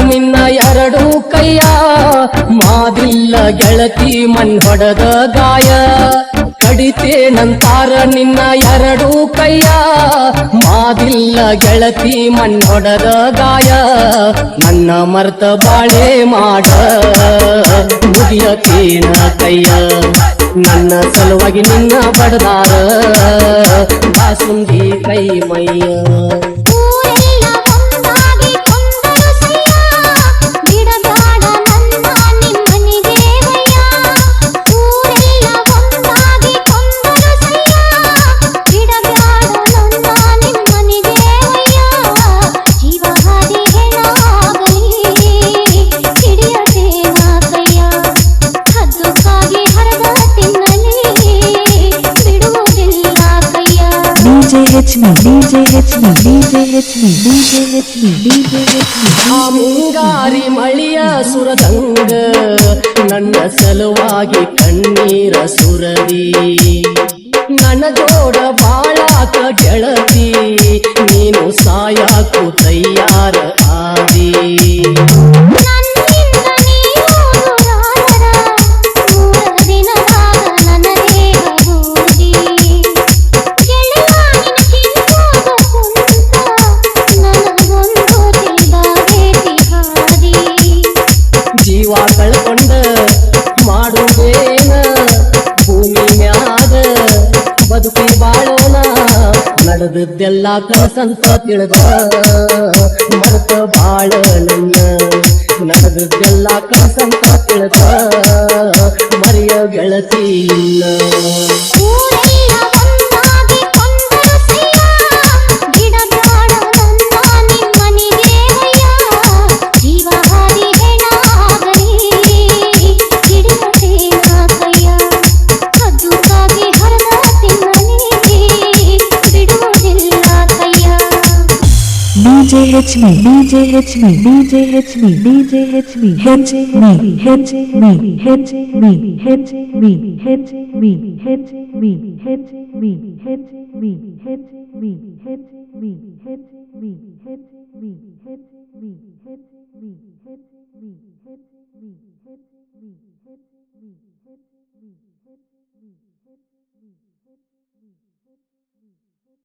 ನಿನ್ನ ಎರಡು ಕೈಯ ಮಾದಿಲ್ಲ ಗೆಳತಿ ಮಣ್ ಹೊಡೆದ ಗಾಯ ಕಡಿತೇನಂತಾರ ನಿನ್ನ ಎರಡು ಕೈಯ ಮಾದಿಲ್ಲ ಗೆಳತಿ ಮಣ್ ಹೊಡೆದ ಗಾಯ ನನ್ನ ಮರ್ತ ಬಾಳೆ ಮಾಡ ಮುಗಿಯತೇನ ಕೈಯ ನನ್ನ ಸಲುವಾಗಿ ನಿನ್ನ ಬಡದಾರ ಬಾಸುಂದಿ ಕೈ ಮೈಯ ಆ ಮುಂಗಾರಿ ಮಳಿಯ ಸುರದಂಗ ನನ್ನ ಸಲುವಾಗಿ ಕಣ್ಣೀರ ಸುರದಿ ನನ್ನ ಜೋಡ ಬಾಳಾಕ ಗೆಳತಿ ನೀನು ಸಾಯಾಕು ತಯ್ಯಾರ ಆದಿ ಜೀವ ಕಳ್ಕೊಂಡ ಮಾಡುವೇನ ಭೂಮಿ ಮ್ಯಾಗ ಬದುಕಿ ಬಾಳೋಣ ನಡೆದದ್ದೆಲ್ಲ ಕನಸಂತ ತಿಳಿದ ಮರೆತ ಬಾಳ ನನ್ನ ನಡೆದದ್ದೆಲ್ಲ ಕನಸಂತ ತಿಳಿದ ಮರೆಯ ಗೆಳತಿ DJHme, DJHme, DJHme, DJHme, HMe, HMe, HMe, HMe, HMe, HMe, HMe, HMe, HMe, HMe, HMe.